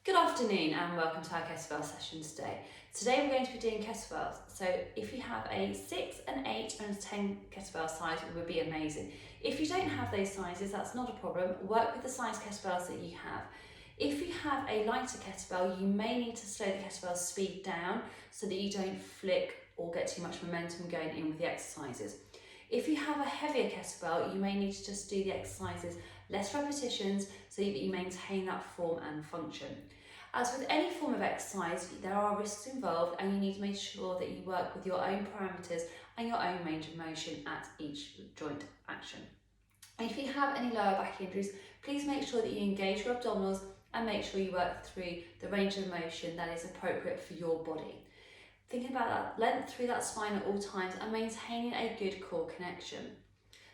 Good afternoon and welcome to our kettlebell session today. Today we're going to be doing kettlebells. So if you have a 6, an 8 and a 10 kettlebell size, it would be amazing. If you don't have those sizes, that's not a problem. Work with the size kettlebells that you have. If you have a lighter kettlebell, you may need to slow the kettlebell speed down so that you don't flick or get too much momentum going in with the exercises. If you have a heavier kettlebell, you may need to just do the exercises less repetitions so that you maintain that form and function. As with any form of exercise, there are risks involved and you need to make sure that you work with your own parameters and your own range of motion at each joint action. And if you have any lower back injuries, please make sure that you engage your abdominals and make sure you work through the range of motion that is appropriate for your body. Thinking about that length through that spine at all times and maintaining a good core connection.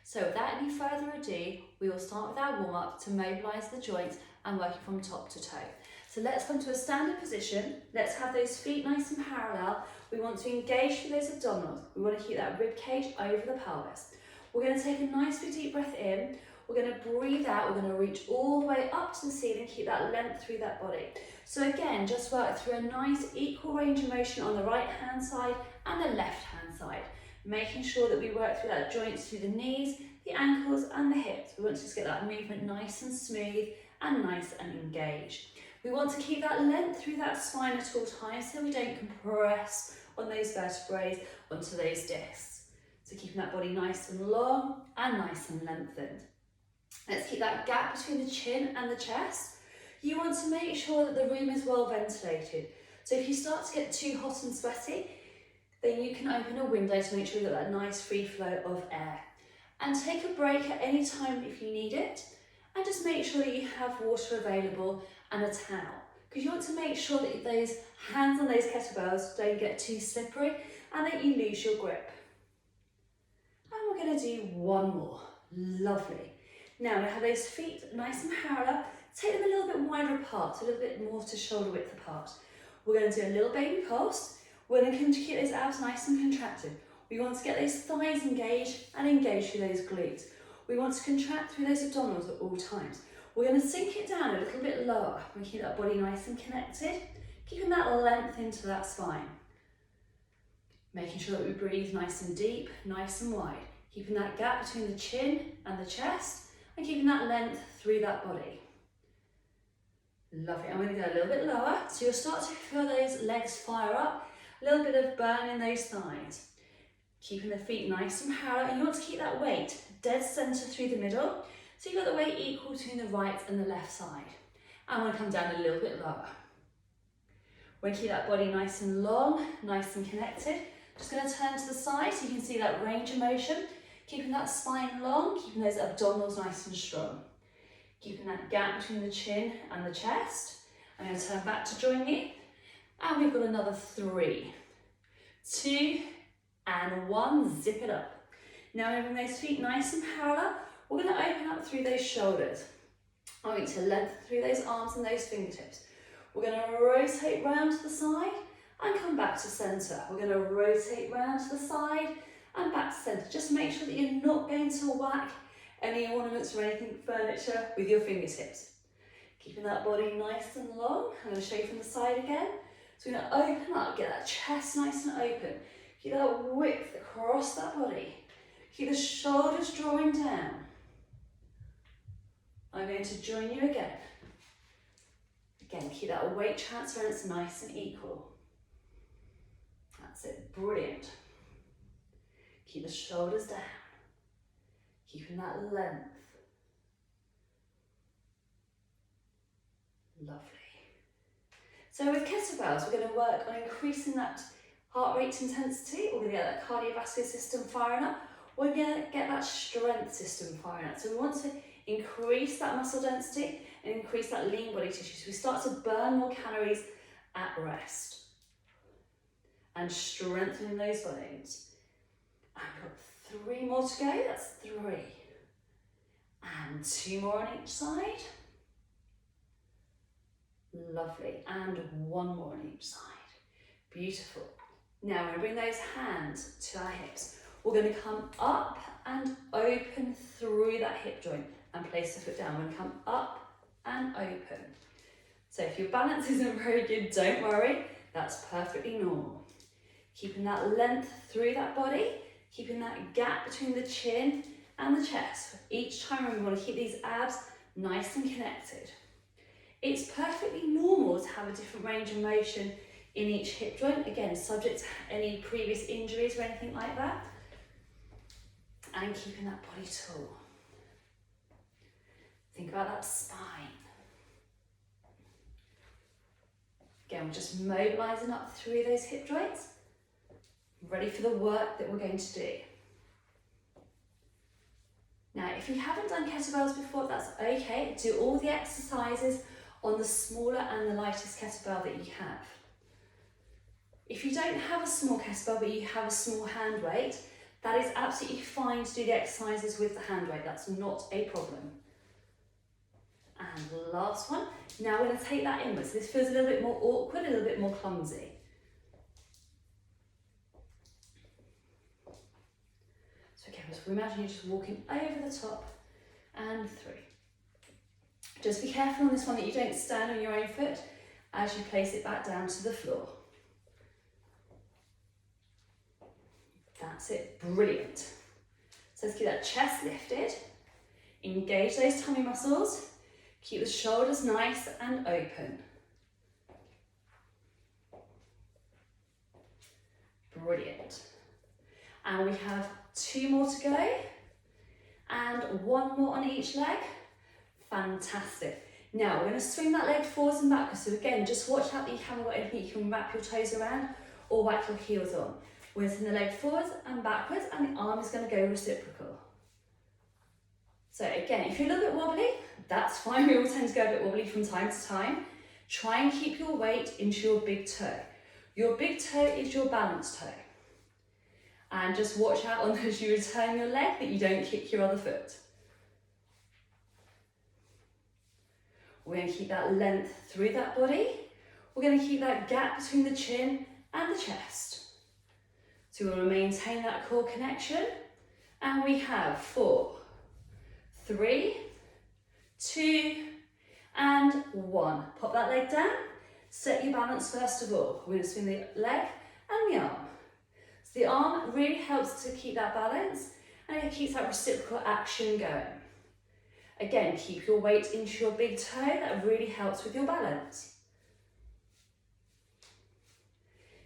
So without any further ado, we will start with our warm-up to mobilise the joints and working from top to toe. So let's come to a standing position. Let's have those feet nice and parallel. We want to engage through those abdominals. We want to keep that rib cage over the pelvis. We're going to take a nice big deep breath in. We're going to breathe out. We're going to reach all the way up to the ceiling, keep that length through that body. So again, just work through a nice equal range of motion on the right hand side and the left hand side, making sure that we work through that joints through the knees, the ankles and the hips. We want to just get that movement nice and smooth and nice and engaged. We want to keep that length through that spine at all times so we don't compress on those vertebrae onto those discs. So keeping that body nice and long and nice and lengthened. Let's keep that gap between the chin and the chest. You want to make sure that the room is well ventilated. So if you start to get too hot and sweaty, then you can open a window to make sure you've got that nice free flow of air. And take a break at any time if you need it. And just make sure that you have water available and a towel, because you want to make sure that those hands on those kettlebells don't get too slippery and that you lose your grip. And we're going to do one more. Lovely. Now we have those feet nice and parallel. Take them a little bit wider apart, so a little bit more to shoulder width apart. We're going to do a little baby pulse. We're going to keep those abs nice and contracted. We want to get those thighs engaged and engage through those glutes. We want to contract through those abdominals at all times. We're going to sink it down a little bit lower and keep that body nice and connected, keeping that length into that spine. Making sure that we breathe nice and deep, nice and wide, keeping that gap between the chin and the chest and keeping that length through that body. Lovely. I'm going to go a little bit lower, so you'll start to feel those legs fire up, a little bit of burn in those thighs. Keeping the feet nice and parallel, and you want to keep that weight dead centre through the middle, so you've got the weight equal between the right and the left side. And we're going to come down a little bit lower. We're going to keep that body nice and long, nice and connected. Just going to turn to the side so you can see that range of motion, keeping that spine long, keeping those abdominals nice and strong. Keeping that gap between the chin and the chest. I'm going to turn back to join you. And we've got another 3, 2, and 1, zip it up. Now moving those feet nice and parallel, we're going to open up through those shoulders. I'm going to lengthen through those arms and those fingertips. We're going to rotate round to the side and come back to centre. We're going to rotate round to the side and back to centre. Just make sure that you're not going to whack any ornaments or anything, furniture with your fingertips. Keeping that body nice and long. I'm going to show you from the side again. So we're going to open up, get that chest nice and open. Keep that width across that body. Keep the shoulders drawing down. I'm going to join you again. Again, keep that weight transference nice and equal. That's it, brilliant. Keep the shoulders down. Keeping that length. Lovely. So with kettlebells, we're going to work on increasing that heart rate intensity. We're going to get that cardiovascular system firing up. We're going to get that strength system firing up. So we want to increase that muscle density and increase that lean body tissue. So we start to burn more calories at rest. And strengthening those bones. And we've got 3 more to go. That's 3. And 2 more on each side. Lovely. And 1 more on each side. Beautiful. Now we're going to bring those hands to our hips. We're going to come up and open through that hip joint and place the foot down. We're going to come up and open. So if your balance isn't very good, don't worry, that's perfectly normal. Keeping that length through that body, keeping that gap between the chin and the chest. Each time we want to keep these abs nice and connected. It's perfectly normal to have a different range of motion in each hip joint, again, subject to any previous injuries or anything like that. And keeping that body tall. Think about that spine. Again, we're just mobilising up through those hip joints, ready for the work that we're going to do. Now, if you haven't done kettlebells before, that's okay. Do all the exercises on the smaller and the lightest kettlebell that you have. If you don't have a small kettlebell but you have a small hand weight, that is absolutely fine to do the exercises with the hand weight. That's not a problem. And the last one. Now we're going to take that inwards. This feels a little bit more awkward, a little bit more clumsy. So again, so imagine you're just walking over the top and through. Just be careful on this one that you don't stand on your own foot as you place it back down to the floor. That's it, brilliant. So let's keep that chest lifted, engage those tummy muscles, keep the shoulders nice and open. Brilliant. And we have 2 more to go, and 1 more on each leg. Fantastic. Now we're going to swing that leg forwards and backwards. So again, just watch out that you haven't got anything you can wrap your toes around or whack your heels on. We're going to swing the leg forwards and backwards, and the arm is going to go reciprocal. So again, if you're a little bit wobbly, that's fine. We all tend to go a bit wobbly from time to time. Try and keep your weight into your big toe. Your big toe is your balance toe. And just watch out on as you return your leg that you don't kick your other foot. We're going to keep that length through that body. We're going to keep that gap between the chin and the chest. So we want to maintain that core connection. And we have 4, 3, 2, and 1. Pop that leg down. Set your balance first of all. We're going to swing the leg and the arm. So the arm really helps to keep that balance, and it keeps that reciprocal action going. Again, keep your weight into your big toe. That really helps with your balance.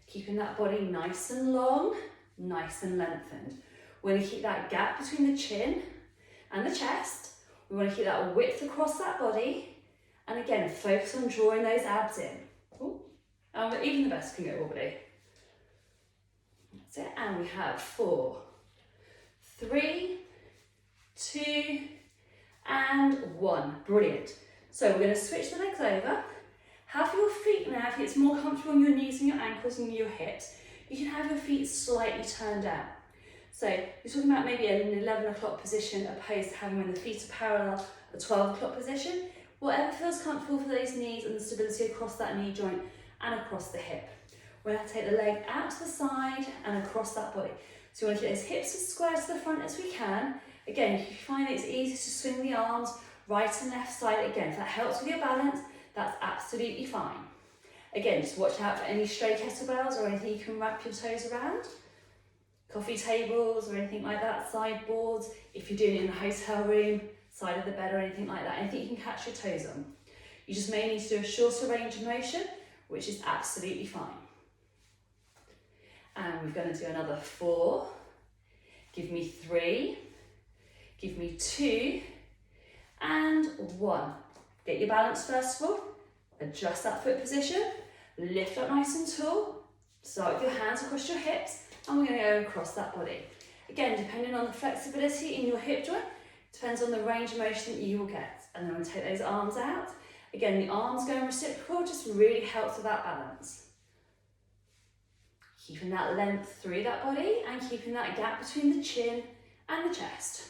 Keeping that body nice and long, nice and lengthened. We're going to keep that gap between the chin and the chest. We want to keep that width across that body. And again, focus on drawing those abs in. Ooh. And even the best can get wobbly. That's it. And we have 4, 3, 2, and 1. Brilliant. So we're going to switch the legs over. Have your feet now, if it's more comfortable on your knees and your ankles and your hips, you can have your feet slightly turned out. So you're talking about maybe an 11 o'clock position opposed to having when the feet are parallel, a 12 o'clock position. Whatever feels comfortable for those knees and the stability across that knee joint and across the hip. We're going to take the leg out to the side and across that body. So we want to keep those hips as square to the front as we can. Again, if you find it's easy to swing the arms right and left side, again, if that helps with your balance, that's absolutely fine. Again, just watch out for any stray kettlebells or anything you can wrap your toes around. Coffee tables or anything like that, sideboards. If you're doing it in a hotel room, side of the bed or anything like that, anything you can catch your toes on. You just may need to do a shorter range of motion, which is absolutely fine. And we're going to do another 4. Give me 3. Give me 2. And 1. Get your balance first of all. Adjust that foot position. Lift up nice and tall. Start with your hands across your hips. And we're going to go across that body. Again, depending on the flexibility in your hip joint, depends on the range of motion that you will get. And then I'm going to take those arms out. Again, the arms going reciprocal just really helps with that balance. Keeping that length through that body and keeping that gap between the chin and the chest.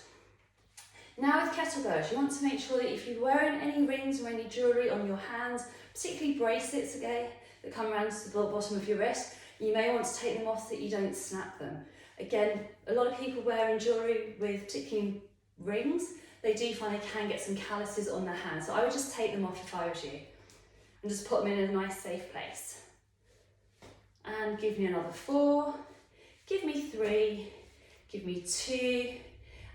Now with kettlebells, you want to make sure that if you're wearing any rings or any jewellery on your hands, particularly bracelets again, that come around to the bottom of your wrist, you may want to take them off so that you don't snap them. Again, a lot of people wearing jewellery with particularly rings, they do find they can get some calluses on their hands, so I would just take them off if I was you. and just put them in a nice safe place. And give me another 4, give me 3, give me 2,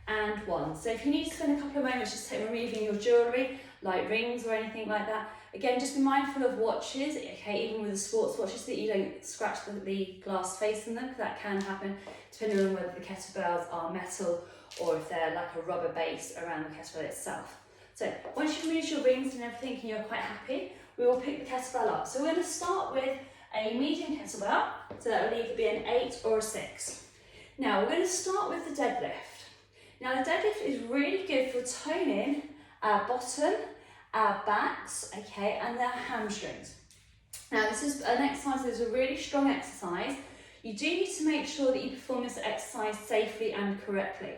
and 1. So if you need to spend a couple of moments just removing your jewellery, like rings or anything like that, again, just be mindful of watches, okay, even with the sports watches, so that you don't scratch the glass face in them, because that can happen depending on whether the kettlebells are metal or if they're like a rubber base around the kettlebell itself. So once you've removed your rings and everything and you're quite happy, we will pick the kettlebell up. So we're going to start with a medium kettlebell, so that will either be an 8 or a 6. Now we're going to start with the deadlift. Now the deadlift is really good for toning our bottom, our backs, okay, and our hamstrings. Now this is an exercise that is a really strong exercise. You do need to make sure that you perform this exercise safely and correctly.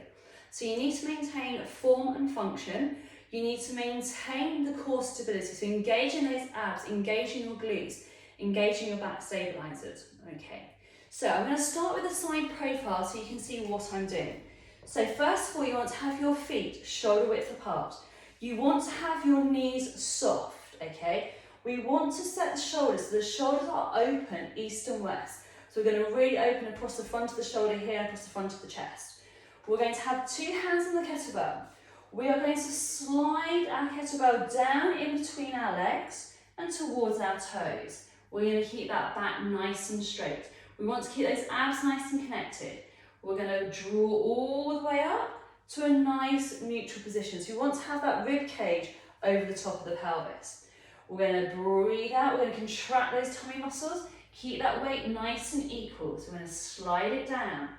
So you need to maintain form and function. You need to maintain the core stability. So engage in those abs, engage in your glutes, engage in your back stabilizers. Okay. So I'm going to start with a side profile so you can see what I'm doing. So first of all, you want to have your feet shoulder width apart. You want to have your knees soft, okay? We want to set the shoulders so the shoulders are open east and west. So we're going to really open across the front of the shoulder here and across the front of the chest. We're going to have 2 hands on the kettlebell. We are going to slide our kettlebell down in between our legs and towards our toes. We're going to keep that back nice and straight. We want to keep those abs nice and connected. We're going to draw all the way up to a nice neutral position. So we want to have that rib cage over the top of the pelvis. We're going to breathe out. We're going to contract those tummy muscles. Keep that weight nice and equal. So we're going to slide it down.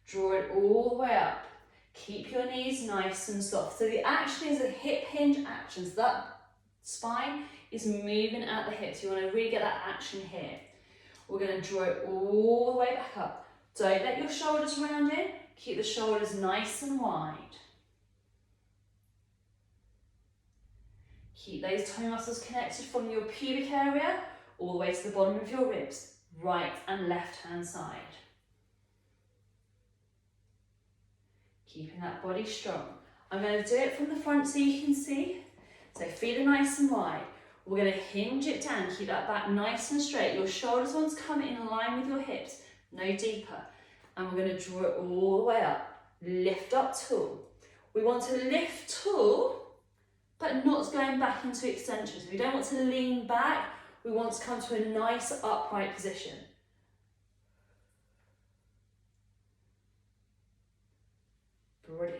Draw it all the way up. Keep your knees nice and soft. So the action is a hip hinge action. So that spine is moving at the hips. You want to really get that action here. We're going to draw it all the way back up. Don't let your shoulders round in. Keep the shoulders nice and wide. Keep those tummy muscles connected from your pubic area all the way to the bottom of your ribs, right and left hand side. Keeping that body strong. I'm going to do it from the front so you can see. So feet are nice and wide. We're going to hinge it down, keep that back nice and straight. Your shoulders want to come in line with your hips, no deeper. And we're going to draw it all the way up. Lift up tall. We want to lift tall, but not going back into extensions. We don't want to lean back. We want to come to a nice upright position. Brilliant.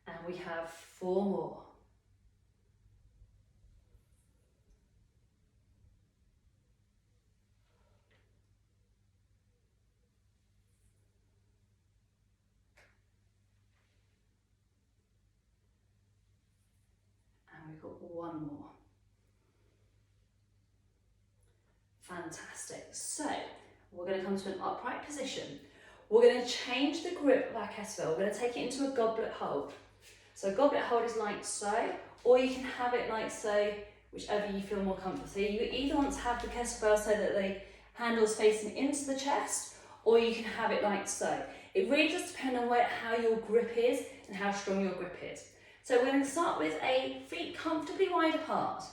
And we have 4 more. And we've got 1 more. Fantastic. So we're going to come to an upright position. We're going to change the grip of our kettlebell. We're going to take it into a goblet hold. So a goblet hold is like so, or you can have it like so, whichever you feel more comfortable. So you either want to have the kettlebell so that the handle's facing into the chest, or you can have it like so. It really does depend on how your grip is and how strong your grip is. So we're going to start with a feet comfortably wide apart.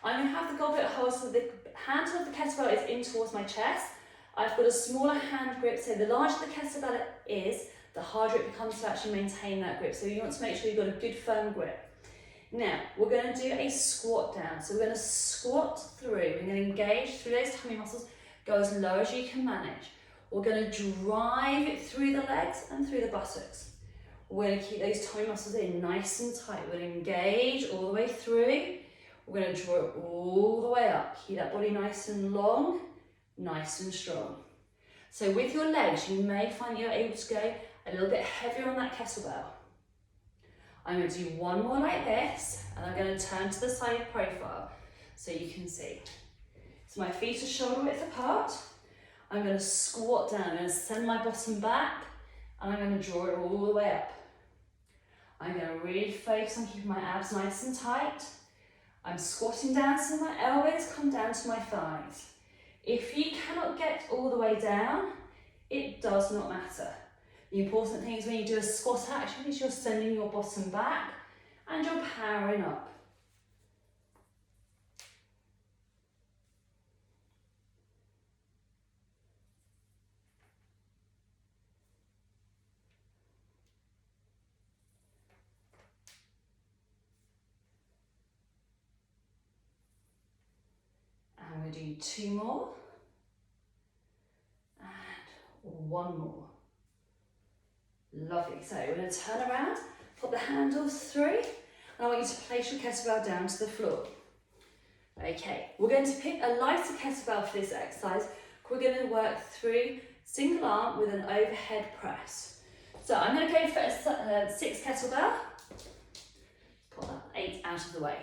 I'm going to have the goblet hold so the handle of the kettlebell is in towards my chest. I've got a smaller hand grip, so the larger the kettlebell is, the harder it becomes to actually maintain that grip. So you want to make sure you've got a good firm grip. Now, we're going to do a squat down. So we're going to squat through. We're going to engage through those tummy muscles, go as low as you can manage. We're going to drive it through the legs and through the buttocks. We're going to keep those tummy muscles in nice and tight. We're going to engage all the way through. We're going to draw it all the way up. Keep that body nice and long, nice and strong. So with your legs, you may find you're able to go a little bit heavier on that kettlebell. I'm going to do 1 more like this, and I'm going to turn to the side profile so you can see. So my feet are shoulder width apart. I'm going to squat down. I'm going to send my bottom back, and I'm going to draw it all the way up. I'm going to really focus on keeping my abs nice and tight. I'm squatting down so my elbows come down to my thighs. If you cannot get all the way down, it does not matter. The important thing is when you do a squat action is you're sending your bottom back and you're powering up. And we'll do 2 more. And 1 more. Lovely. So we're going to turn around, put the handles through, and I want you to place your kettlebell down to the floor. Okay, we're going to pick a lighter kettlebell for this exercise. We're going to work through single arm with an overhead press. So I'm going to go for a 6 kettlebell. Put that 8 out of the way.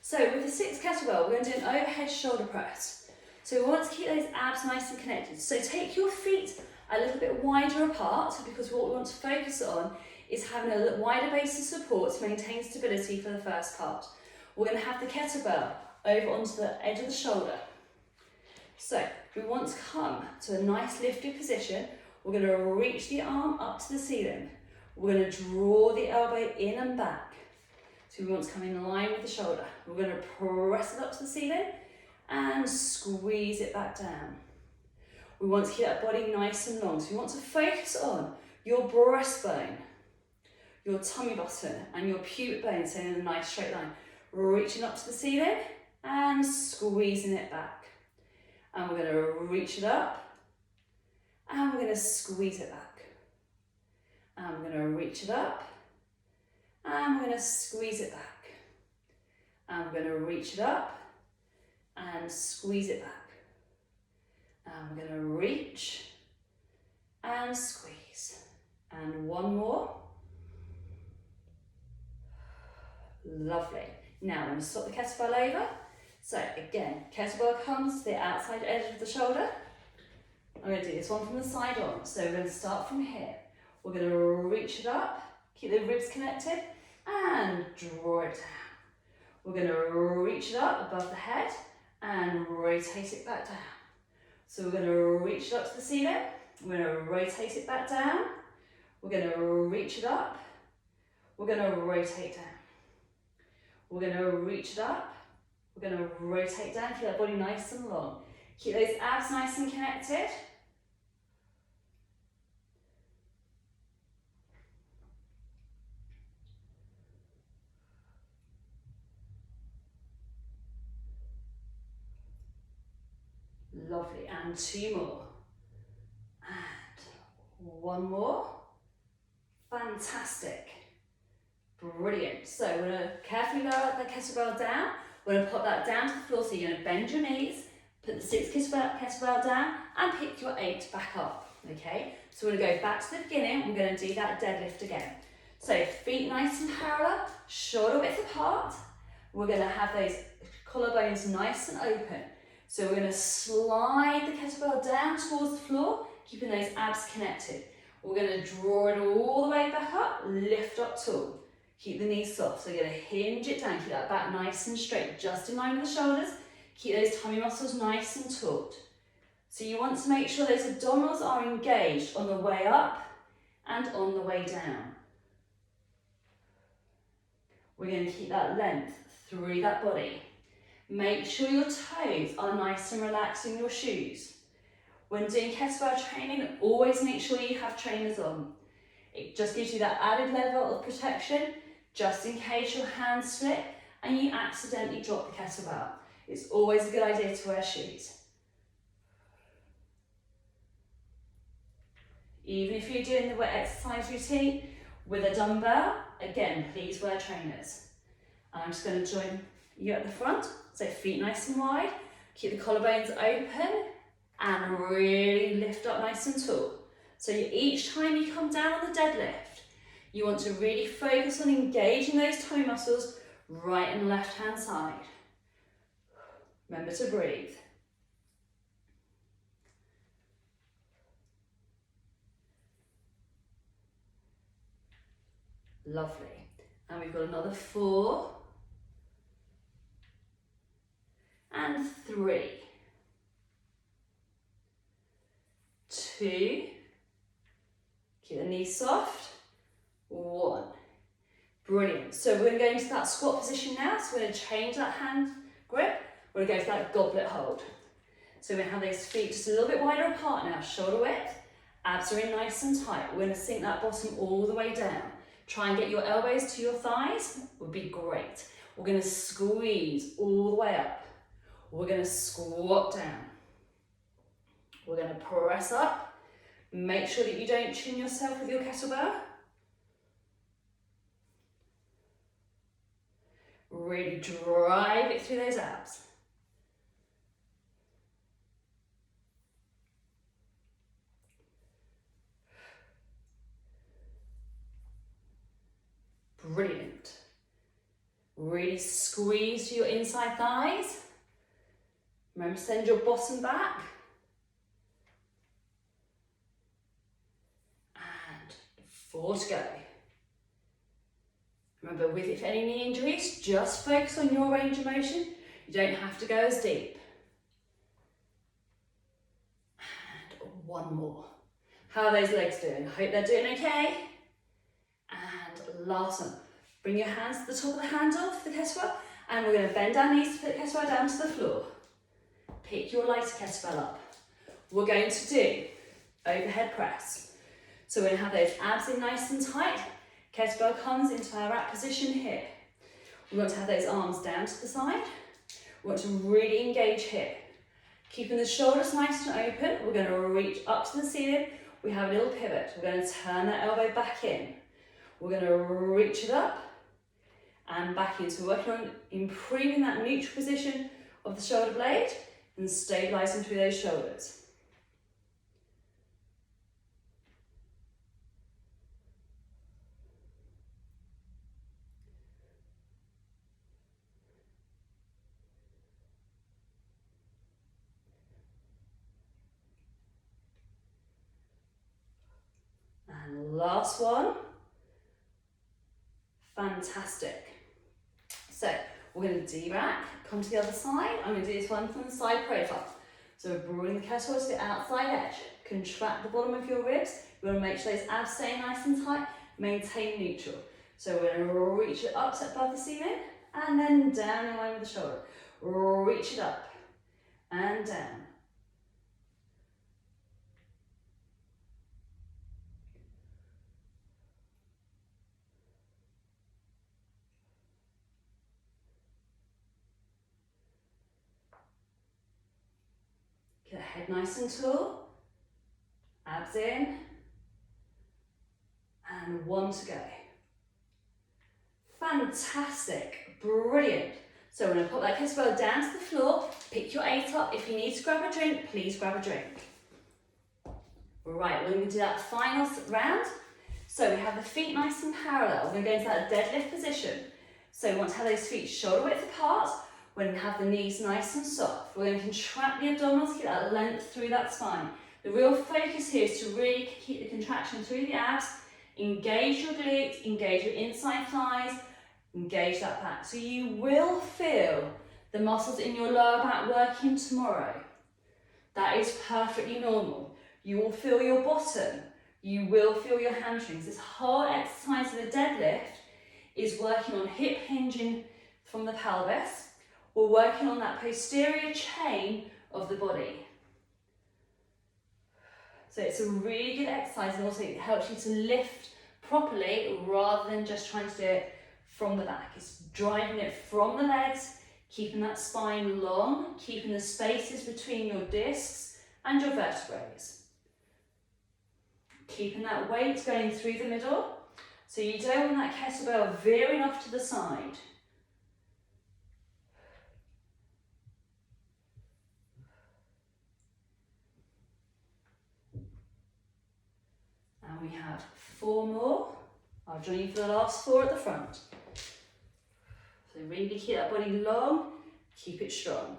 So with the 6 kettlebell, we're going to do an overhead shoulder press. So we want to keep those abs nice and connected. So take your feet a little bit wider apart, because what we want to focus on is having a wider base of support to maintain stability for the first part. We're going to have the kettlebell over onto the edge of the shoulder. So we want to come to a nice lifted position. We're going to reach the arm up to the ceiling. We're going to draw the elbow in and back. So we want to come in line with the shoulder. We're going to press it up to the ceiling and squeeze it back down. We want to keep that body nice and long. So we want to focus on your breastbone, your tummy button and your pubic bone, so in a nice straight line. Reaching up to the ceiling and squeezing it back. And we're going to reach it up and we're going to squeeze it back. And we're going to reach it up and we're going to squeeze it back. And we're going to reach it up and squeeze it back. And we're going to reach and squeeze. And 1 more. Lovely. Now I'm going to swap the kettlebell over. So again, kettlebell comes to the outside edge of the shoulder. I'm going to do this one from the side on. So we're going to start from here. We're going to reach it up, keep the ribs connected, and draw it down. We're going to reach it up above the head and rotate it back down. So we're going to reach it up to the ceiling. We're going to rotate it back down. We're going to reach it up. We're going to rotate down. We're going to reach it up. We're going to rotate down, keep that body nice and long. Keep those abs nice and connected. Lovely, and 2 more. And 1 more. Fantastic. Brilliant. So we're going to carefully lower the kettlebell down. We're going to put that down to the floor. So you're going to bend your knees, put the 6 kettlebell down and pick your 8 back up. Okay, so we're going to go back to the beginning. We're going to do that deadlift again. So feet nice and parallel, shoulder width apart. We're going to have those collarbones nice and open. So we're going to slide the kettlebell down towards the floor, keeping those abs connected. We're going to draw it all the way back up, lift up tall. Keep the knees soft, so you're going to hinge it down, keep that back nice and straight, just in line with the shoulders. Keep those tummy muscles nice and taut. So you want to make sure those abdominals are engaged on the way up and on the way down. We're going to keep that length through that body. Make sure your toes are nice and relaxed in your shoes. When doing kettlebell training, always make sure you have trainers on. It just gives you that added level of protection, just in case your hands slip and you accidentally drop the kettlebell. It's always a good idea to wear shoes. Even if you're doing the exercise routine with a dumbbell, again, please wear trainers. I'm just going to join you at the front, so feet nice and wide, keep the collarbones open and really lift up nice and tall. So each time you come down on the deadlift, you want to really focus on engaging those tummy muscles right and left hand side. Remember to breathe. Lovely. And we've got another 4 and 3, 2, Keep the knees soft. 1. Brilliant. So we're going to go into that squat position now. So we're going to change that hand grip. We're going to go for that goblet hold. So we're going to have those feet just a little bit wider apart now, shoulder width. Abs are in nice and tight. We're going to sink that bottom all the way down. Try and get your elbows to your thighs, would be great. We're going to squeeze all the way up. We're going to squat down. We're going to press up. Make sure that you don't chin yourself with your kettlebell. Really drive it through those abs. Brilliant. Really squeeze to your inside thighs. Remember, send your bottom back. And 4 to go. Remember, with if any knee injuries, just focus on your range of motion. You don't have to go as deep. And 1 more. How are those legs doing? I hope they're doing okay. And last one. Bring your hands to the top of the handle for the kettlebell, and we're going to bend our knees to put the kettlebell down to the floor. Pick your lighter kettlebell up. We're going to do overhead press. So we're going to have those abs in nice and tight. Kettlebell comes into our wrap position here. We want to have those arms down to the side. We want to really engage here. Keeping the shoulders nice and open, we're going to reach up to the ceiling. We have a little pivot. We're going to turn that elbow back in. We're going to reach it up and back in. So we're working on improving that neutral position of the shoulder blade and stabilising through those shoulders. And last one. Fantastic. So we're going to D-rack, come to the other side. I'm going to do this one from the side profile. So we're bringing the kettlebell to the outside edge. Contract the bottom of your ribs. You want to make sure those abs stay nice and tight. Maintain neutral. So we're going to reach it up to above the ceiling and then down in line with the shoulder. Reach it up and down. Get the head nice and tall, abs in, and 1 to go. Fantastic, brilliant. So we're going to put that kettlebell down to the floor, pick your 8 up. If you need to grab a drink, please grab a drink. Right, we're going to do that final round. So we have the feet nice and parallel. We're going to go into that deadlift position. So we want to have those feet shoulder width apart. We're going to have the knees nice and soft. We're going to contract the abdominals, get that length through that spine. The real focus here is to really keep the contraction through the abs, engage your glutes, engage your inside thighs, engage that back. So you will feel the muscles in your lower back working tomorrow. That is perfectly normal. You will feel your bottom. You will feel your hamstrings. This whole exercise of the deadlift is working on hip hinging from the pelvis. We're working on that posterior chain of the body. So it's a really good exercise, and also it helps you to lift properly rather than just trying to do it from the back. It's driving it from the legs, keeping that spine long, keeping the spaces between your discs and your vertebrae. Keeping that weight going through the middle, so you don't want that kettlebell veering off to the side. And we have 4 more. I'll join you for the last 4 at the front. So really keep that body long, keep it strong.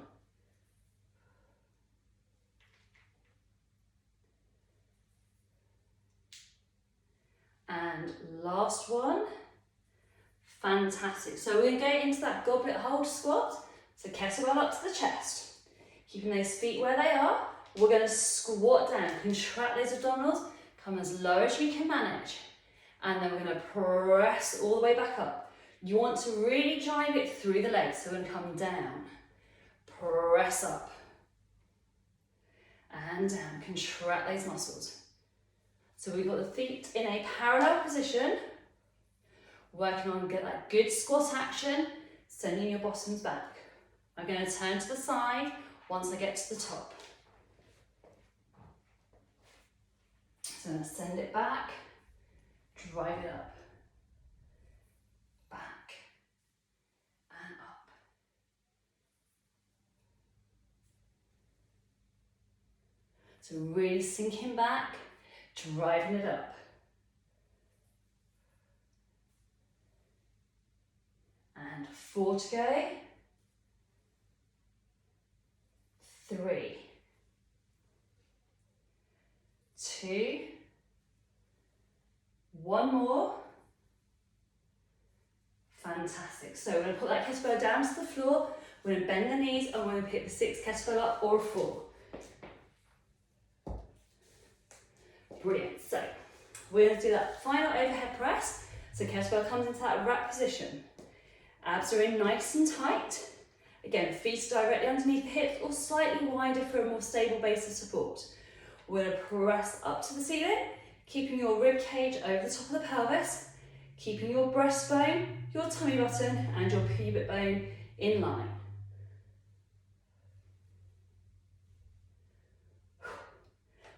And last one. Fantastic. So we're going to go into that goblet hold squat. So kettlebell up to the chest. Keeping those feet where they are. We're going to squat down, contract those abdominals, Come as low as you can manage. And then we're going to press all the way back up. You want to really drive it through the legs. So we're going to come down, press up, and down. Contract those muscles. So we've got the feet in a parallel position, working on get that good squat action, sending your bottoms back. I'm going to turn to the side once I get to the top. So I'm going to send it back, drive it up, back, and up. So really sinking back, driving it up. And 4 to go. 3, 2, 1 more. Fantastic. So we're going to put that kettlebell down to the floor. We're going to bend the knees and we're going to pick the 6 kettlebell up or a 4. Brilliant. So we're going to do that final overhead press. So kettlebell comes into that wrap position. Abs are in nice and tight. Again, feet are directly underneath the hips or slightly wider for a more stable base of support. We're going to press up to the ceiling, keeping your rib cage over the top of the pelvis, keeping your breastbone, your tummy button and your pubic bone in line.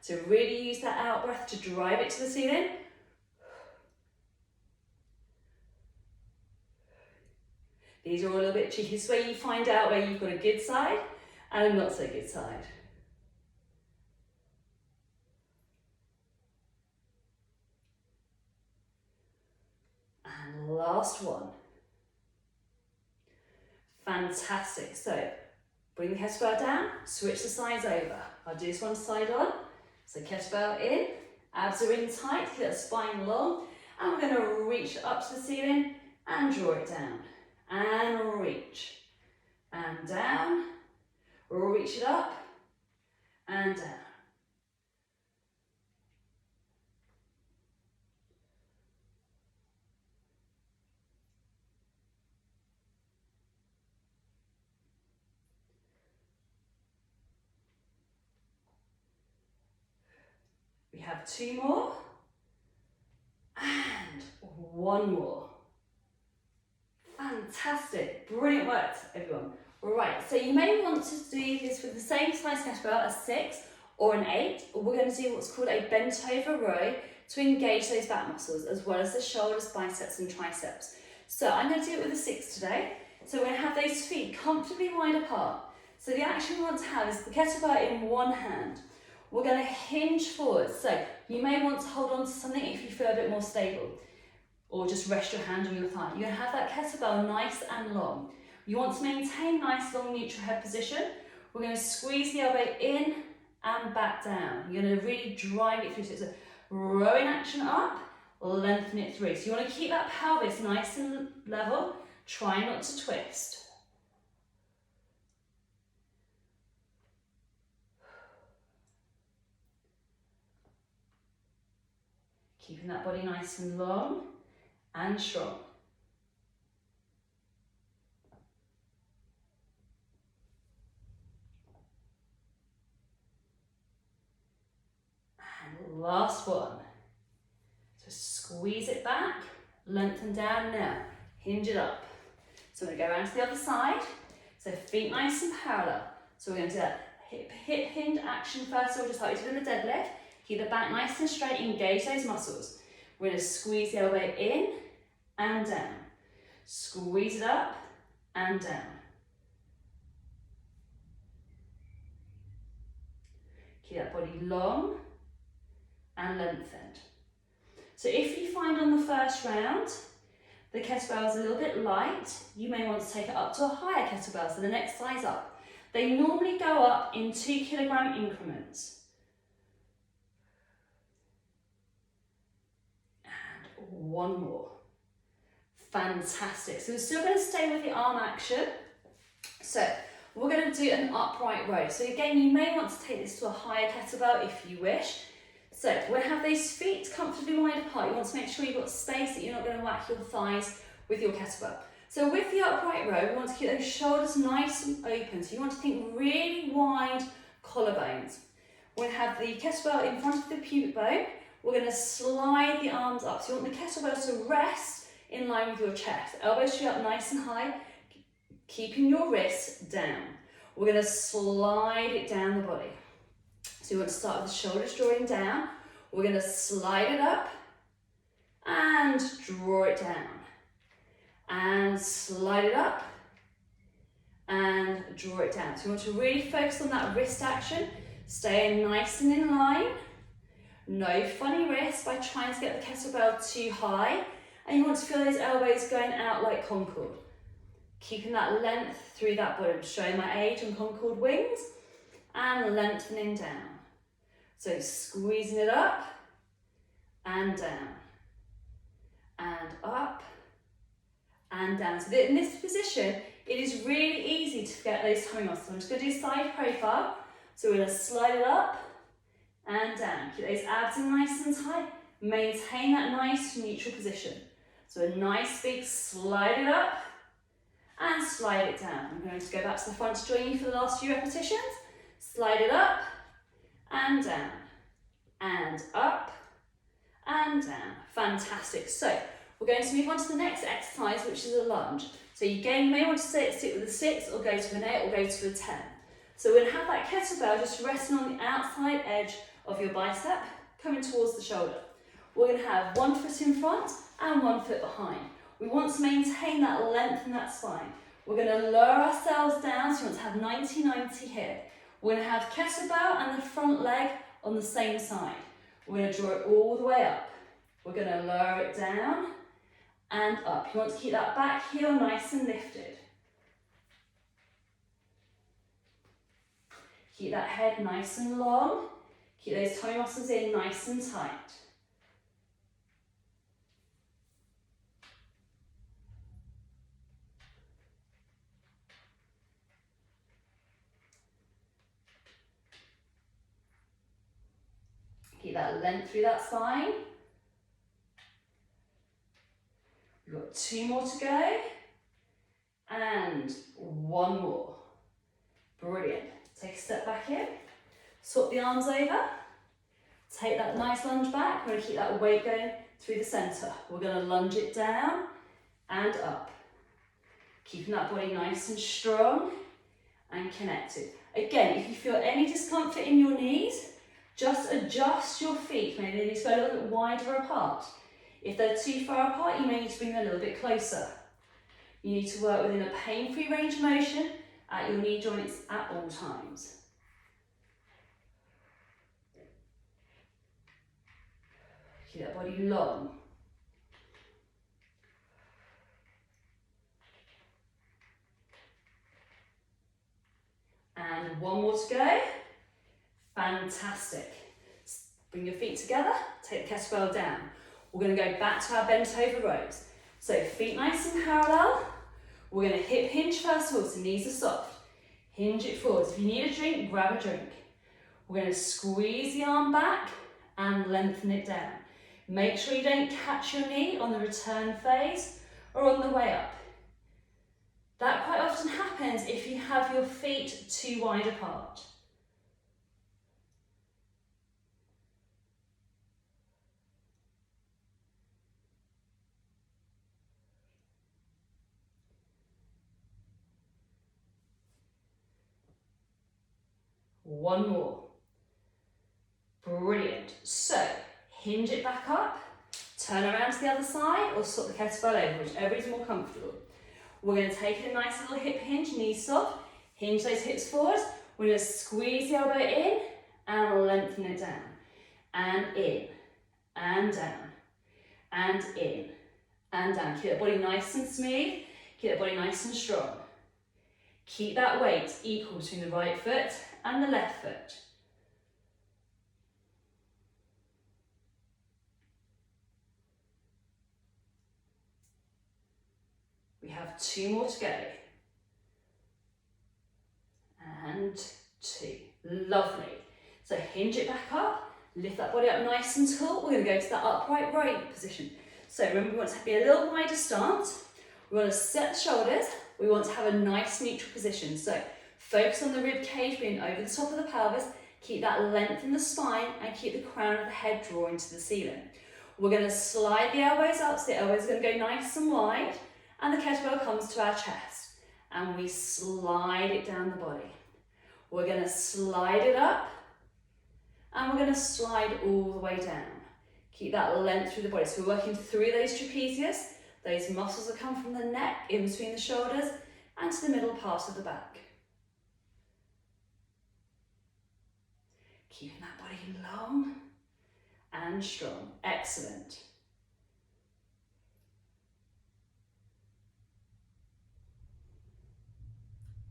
So really use that out breath to drive it to the ceiling. These are all a little bit tricky. This is where you find out where you've got a good side and a not so good side. And last one. Fantastic. So bring the kettlebell down, switch the sides over. I'll do this one side on. So kettlebell in, abs are in tight, keep that spine long, and we're going to reach up to the ceiling and draw it down. And reach, and down, reach it up, and down. We have 2 more, and 1 more. Fantastic, brilliant work everyone. Right, so you may want to do this with the same size kettlebell as 6 or an 8. We're going to do what's called a bent over row to engage those back muscles as well as the shoulders, biceps and triceps. So I'm going to do it with a 6 today. So we're going to have those feet comfortably wide apart. So the action we want to have is the kettlebell in one hand. We're going to hinge forward. So you may want to hold on to something if you feel a bit more stable. Or just rest your hand on your thigh. You're going to have that kettlebell nice and long. You want to maintain nice long neutral head position. We're going to squeeze the elbow in and back down. You're going to really drive it through. So it's a rowing action up, lengthen it through. So you want to keep that pelvis nice and level. Try not to twist. Keeping that body nice and long and strong. And last one. So squeeze it back, lengthen down now, hinge it up. So we're going to go around to the other side. So feet nice and parallel. So we're going to do that hip hinge action first of all, just like we did in the deadlift. Keep the back nice and straight, engage those muscles. We're going to squeeze the elbow in and down. Squeeze it up and down. Keep that body long and lengthened. So if you find on the first round, the kettlebell is a little bit light, you may want to take it up to a higher kettlebell, so the next size up. They normally go up in 2 kilogram increments. And 1 more. Fantastic. So we're still going to stay with the arm action. So we're going to do an upright row. So again, you may want to take this to a higher kettlebell if you wish. So we're going to have those feet comfortably wide apart. You want to make sure you've got space, that you're not going to whack your thighs with your kettlebell. So with the upright row, we want to keep those shoulders nice and open. So you want to think really wide collarbones. We're going to have the kettlebell in front of the pubic bone. We're going to slide the arms up. So you want the kettlebell to rest in line with your chest. Elbows should be up nice and high, keeping your wrists down. We're going to slide it down the body. So you want to start with the shoulders drawing down. We're going to slide it up and draw it down. And slide it up and draw it down. So you want to really focus on that wrist action. Stay nice and in line. No funny wrists by trying to get the kettlebell too high. And you want to feel those elbows going out like Concord. Keeping that length through that body. I'm showing my age on Concord wings. And lengthening down. So squeezing it up and down. And up and down. So in this position, it is really easy to forget those tummy muscles. I'm just going to do side profile. So we're going to slide it up and down. Keep those abs in nice and tight. Maintain that nice neutral position. So a nice big slide it up and slide it down. I'm going to go back to the front to join you for the last few repetitions. Slide it up and down and up and down. Fantastic. So we're going to move on to the next exercise, which is a lunge. So again, you may want to sit with a 6 or go to an 8 or go to a 10. So we're going to have that kettlebell just resting on the outside edge of your bicep, coming towards the shoulder. We're going to have one foot in front and one foot behind. We want to maintain that length in that spine. We're going to lower ourselves down, so you want to have 90-90 here. We're going to have kettlebell and the front leg on the same side. We're going to draw it all the way up. We're going to lower it down and up. You want to keep that back heel nice and lifted. Keep that head nice and long. Keep those tummy muscles in nice and tight. Keep that length through that spine. We've got 2 more to go. And 1 more. Brilliant. Take a step back in. Swap the arms over. Take that nice lunge back. We're going to keep that weight going through the centre. We're going to lunge it down and up. Keeping that body nice and strong and connected. Again, if you feel any discomfort in your knees, just adjust your feet. Maybe they need to go a little bit wider apart. If they're too far apart, you may need to bring them a little bit closer. You need to work within a pain-free range of motion at your knee joints at all times. Keep that body long. And 1 more to go. Fantastic. Bring your feet together, take the kettlebell down. We're going to go back to our bent over rows. So feet nice and parallel. We're going to hip hinge first of all, so knees are soft. Hinge it forwards. If you need a drink, grab a drink. We're going to squeeze the arm back and lengthen it down. Make sure you don't catch your knee on the return phase or on the way up. That quite often happens if you have your feet too wide apart. One more. Brilliant. So, hinge it back up, turn around to the other side, or swap the kettlebell over, whichever is more comfortable. We're going to take a nice little hip hinge, knees soft, hinge those hips forward. We're going to squeeze the elbow in and lengthen it down. And in, and down, and in, and down. Keep that body nice and smooth, keep that body nice and strong. Keep that weight equal between the right foot and the left foot. We have 2 more to go. And 2. Lovely. So hinge it back up, Lift that body up nice and tall. We're going to go to that upright row position. So remember, we want to be a little wider stance. We want to set the shoulders. We want to have a nice neutral position. So focus on the rib cage being over the top of the pelvis. Keep that length in the spine and keep the crown of the head drawing to the ceiling. We're going to slide the elbows up, so the elbows are going to go nice and wide, and the kettlebell comes to our chest. And we slide it down the body. We're going to slide it up, and we're going to slide all the way down. Keep that length through the body. So we're working through those trapezius, those muscles that come from the neck, in between the shoulders, and to the middle part of the back. Keeping that body long and strong. Excellent.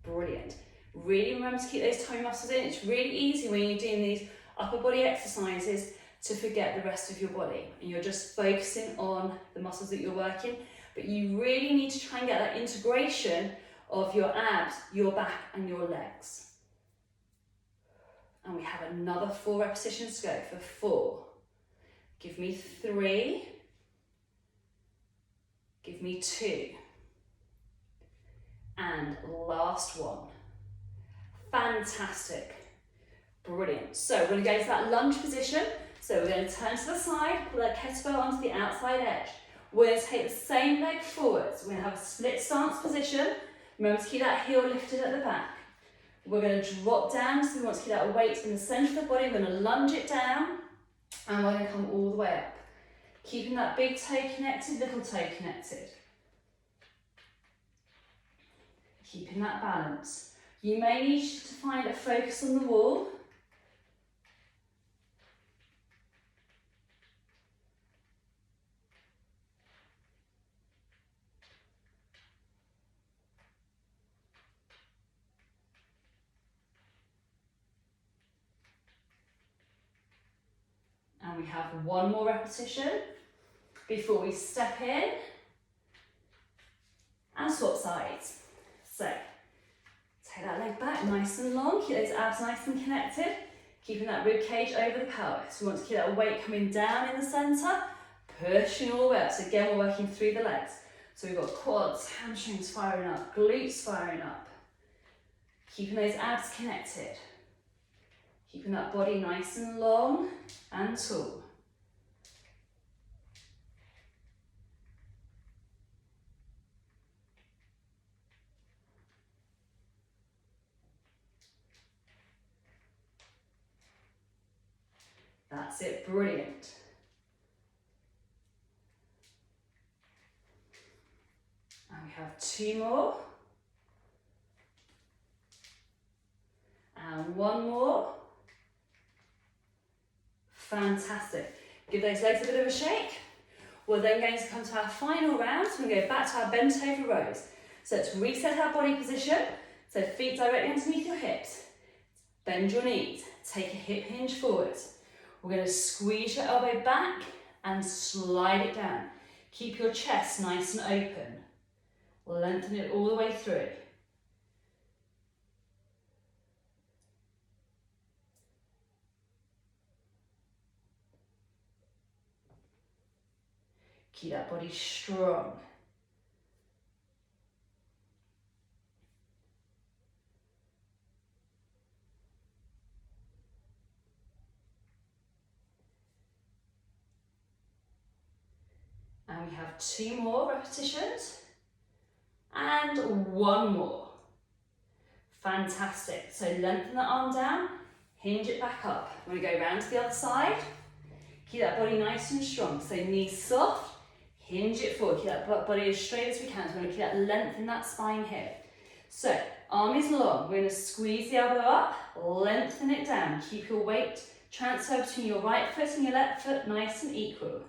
Brilliant. Really remember to keep those toe muscles in. It's really easy when you're doing these upper body exercises to forget the rest of your body, and you're just focusing on the muscles that you're working, but you really need to try and get that integration of your abs, your back and your legs. And we have another 4 repetitions to go for 4. Give me 3. Give me 2. And last one. Fantastic. Brilliant. So we're going to go to that lunge position. So we're going to turn to the side, pull that kettlebell onto the outside edge. We're going to take the same leg forwards. We're going to have a split stance position. Remember to keep that heel lifted at the back. We're going to drop down, so we want to keep that weight in the centre of the body. We're going to lunge it down, and we're going to come all the way up. Keeping that big toe connected, little toe connected. Keeping that balance. You may need to find a focus on the wall. And we have 1 more repetition before we step in and swap sides. So, take that leg back nice and long, keep those abs nice and connected, keeping that rib cage over the pelvis. We want to keep that weight coming down in the centre, pushing all the way up. So again, we're working through the legs. So we've got quads, hamstrings firing up, glutes firing up. Keeping those abs connected. Keeping that body nice and long and tall. That's it, brilliant. And we have 2 more. And 1 more. Fantastic. Give those legs a bit of a shake. We're then going to come to our final round. So we're going to go back to our bent over rows. So let's reset our body position. So feet directly underneath your hips. Bend your knees. Take a hip hinge forwards. We're going to squeeze your elbow back and slide it down. Keep your chest nice and open. Lengthen it all the way through. Keep that body strong. And we have 2 more repetitions. And 1 more. Fantastic. So lengthen the arm down, hinge it back up. We're going to go round to the other side. Keep that body nice and strong. So knees soft, hinge it forward. Keep that body as straight as we can. So we're going to keep that length in that spine here. So arm is long. We're going to squeeze the elbow up, lengthen it down. Keep your weight transfer between your right foot and your left foot nice and equal.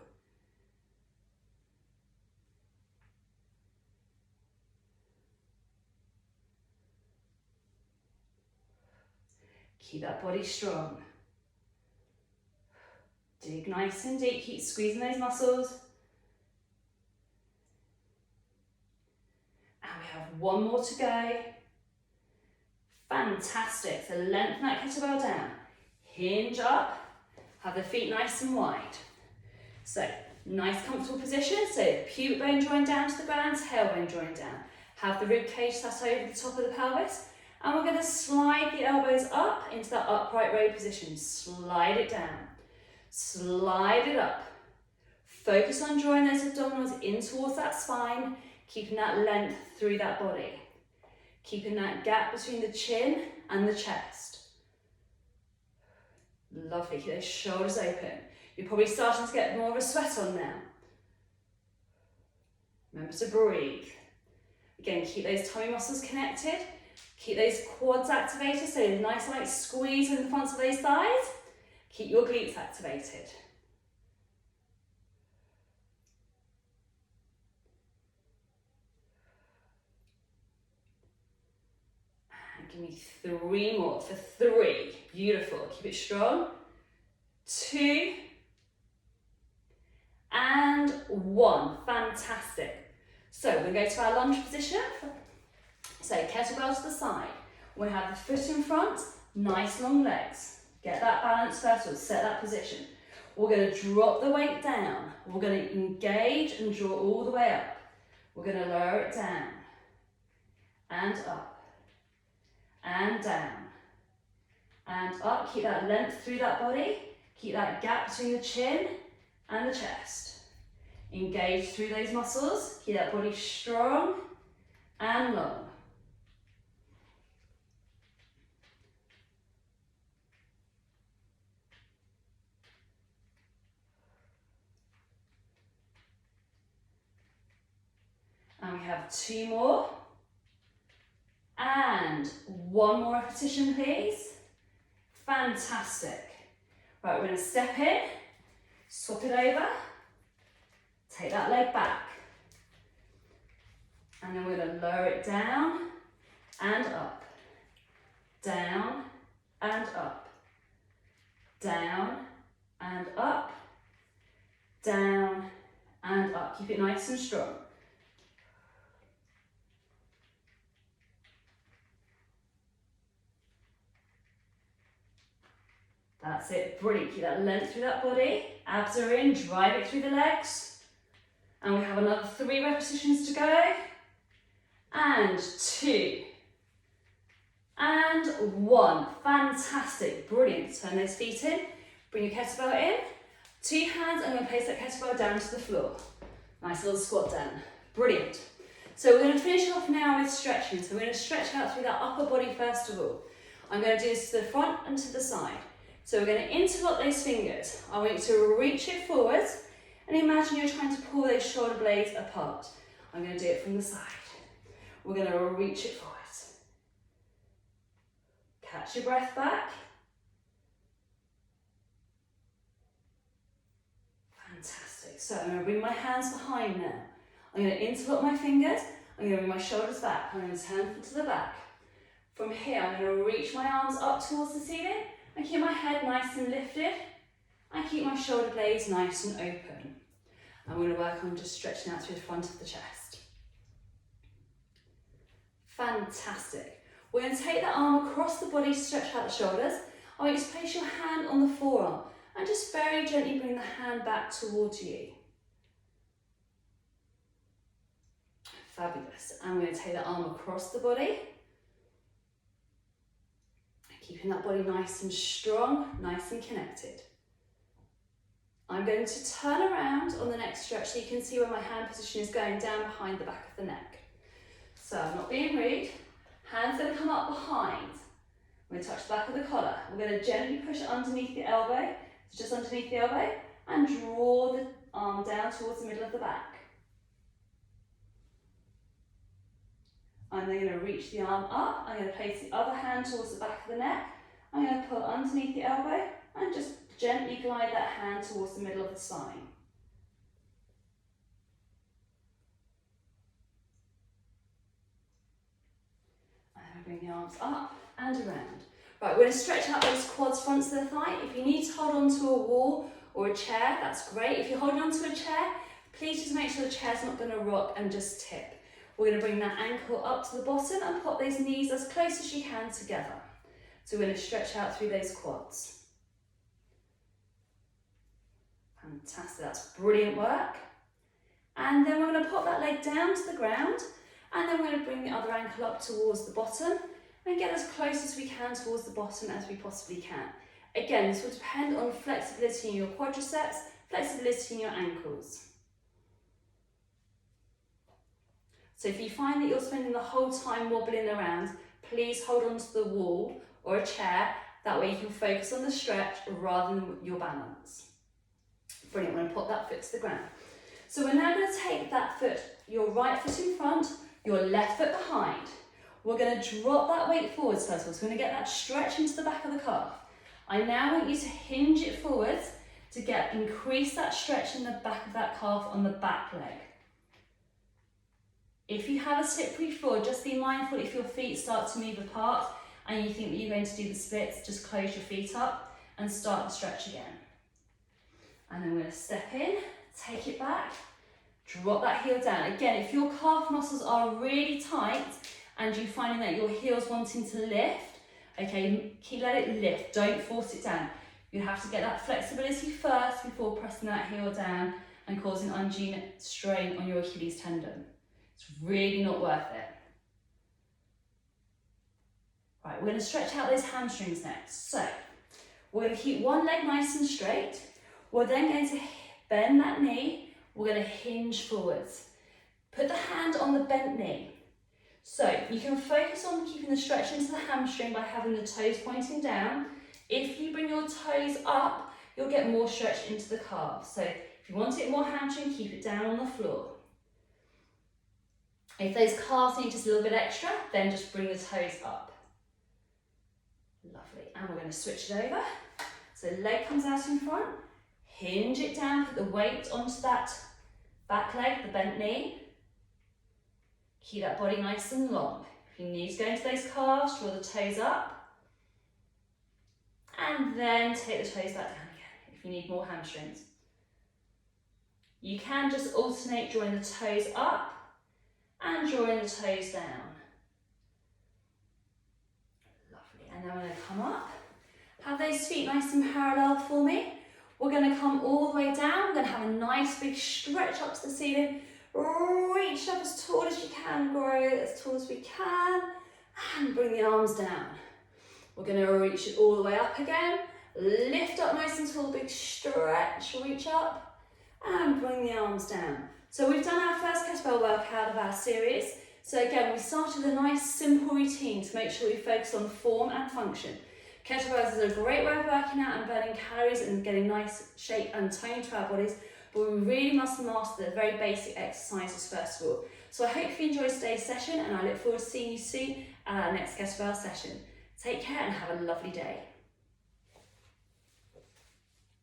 Keep that body strong. Dig nice and deep, keep squeezing those muscles. And we have 1 more to go. Fantastic, so lengthen that kettlebell down. Hinge up, Have the feet nice and wide. So, nice comfortable position. So, pubic bone joined down to the ground, tailbone joined down. Have the rib cage sat over the top of the pelvis. And we're going to slide the elbows up into that upright row position. Slide it down. Slide it up. Focus on drawing those abdominals in towards that spine, keeping that length through that body. Keeping that gap between the chin and the chest. Lovely, keep those shoulders open. You're probably starting to get more of a sweat on now. Remember to breathe. Again, keep those tummy muscles connected. Keep those quads activated, so nice and light squeeze in the fronts of those thighs. Keep your glutes activated. And give me 3 more for 3. Beautiful. Keep it strong. 2 and 1. Fantastic. So we're going to go to our lunge position. So kettlebell to the side. We have the foot in front, nice long legs. Get that balance first, we'll set that position. We're going to drop the weight down. We're going to engage and draw all the way up. We're going to lower it down and up and down and up. Keep that length through that body. Keep that gap between the chin and the chest. Engage through those muscles. Keep that body strong and long. And we have 2 more. And 1 more repetition, please. Fantastic. Right, we're going to step in, swap it over, take that leg back. And then we're going to lower it down and up. Down and up. Down and up. Down and up. Keep it nice and strong. That's it, brilliant. Keep that length through that body. Abs are in, drive it through the legs. And we have another 3 repetitions to go. And 2. And 1. Fantastic, brilliant. Turn those feet in, bring your kettlebell in. 2 hands, I'm going to place that kettlebell down to the floor. Nice little squat down, brilliant. So we're going to finish off now with stretching. So we're going to stretch out through that upper body first of all. I'm going to do this to the front and to the side. So we're going to interlock those fingers. I want you to reach it forwards and imagine you're trying to pull those shoulder blades apart. I'm going to do it from the side. We're going to reach it forwards. Catch your breath back. Fantastic. So I'm going to bring my hands behind now. I'm going to interlock my fingers. I'm going to bring my shoulders back. I'm going to turn to the back. From here, I'm going to reach my arms up towards the ceiling. And keep my head nice and lifted and keep my shoulder blades nice and open. I'm going to work on just stretching out through the front of the chest. Fantastic. We're going to take that arm across the body to stretch out the shoulders. I want you to place your hand on the forearm and just very gently bring the hand back towards you. Fabulous. And we're going to take the arm across the body. Keeping that body nice and strong, nice and connected. I'm going to turn around on the next stretch so you can see where my hand position is going down behind the back of the neck. So I'm not being rude. Hands going to come up behind. We're going to touch the back of the collar. We're going to gently push it underneath the elbow, so just underneath the elbow, and draw the arm down towards the middle of the back. I'm then going to reach the arm up. I'm going to place the other hand towards the back of the neck. I'm going to pull underneath the elbow and just gently glide that hand towards the middle of the spine. And then bring the arms up and around. Right, we're going to stretch out those quads fronts of the thigh. If you need to hold on to a wall or a chair, that's great. If you're holding on to a chair, please just make sure the chair's not going to rock and just tip. We're going to bring that ankle up to the bottom and pop those knees as close as you can together. So we're going to stretch out through those quads. Fantastic, that's brilliant work. And then we're going to pop that leg down to the ground, and then we're going to bring the other ankle up towards the bottom and get as close as we can towards the bottom as we possibly can. Again, this will depend on flexibility in your quadriceps, flexibility in your ankles. So if you find that you're spending the whole time wobbling around, please hold on to the wall or a chair. That way you can focus on the stretch rather than your balance. Brilliant, we're going to pop that foot to the ground. So we're now going to take that foot, your right foot in front, your left foot behind. We're going to drop that weight forwards first of all. So we're going to get that stretch into the back of the calf. I now want you to hinge it forwards to increase that stretch in the back of that calf on the back leg. If you have a slippery floor, just be mindful if your feet start to move apart and you think that you're going to do the splits, just close your feet up and start the stretch again. And then we're going to step in, take it back, drop that heel down. Again, if your calf muscles are really tight and you're finding that your heel's wanting to lift, okay, let it lift, don't force it down. You have to get that flexibility first before pressing that heel down and causing undue strain on your Achilles tendon. It's really not worth it. Right, we're going to stretch out those hamstrings next. So, we're going to keep one leg nice and straight. We're then going to bend that knee. We're going to hinge forwards. Put the hand on the bent knee. So, you can focus on keeping the stretch into the hamstring by having the toes pointing down. If you bring your toes up, you'll get more stretch into the calf. So, if you want it more hamstring, keep it down on the floor. If those calves need just a little bit extra, then just bring the toes up. Lovely, and we're going to switch it over. So leg comes out in front, hinge it down, put the weight onto that back leg, the bent knee. Keep that body nice and long. If you need to go into those calves, draw the toes up. And then take the toes back down again, if you need more hamstrings. You can just alternate drawing the toes up and drawing the toes down. Lovely, and then we're going to come up. Have those feet nice and parallel for me. We're going to come all the way down. We're going to have a nice big stretch up to the ceiling. Reach up as tall as you can, grow as tall as we can, and bring the arms down. We're going to reach it all the way up again. Lift up nice and tall, big stretch, reach up, and bring the arms down. So we've done our first kettlebell workout of our series. So again, we started with a nice simple routine to make sure we focus on form and function. Kettlebells is a great way of working out and burning calories and getting nice shape and tone to our bodies, but we really must master the very basic exercises first of all. So I hope you enjoyed today's session, and I look forward to seeing you soon at our next kettlebell session. Take care and have a lovely day.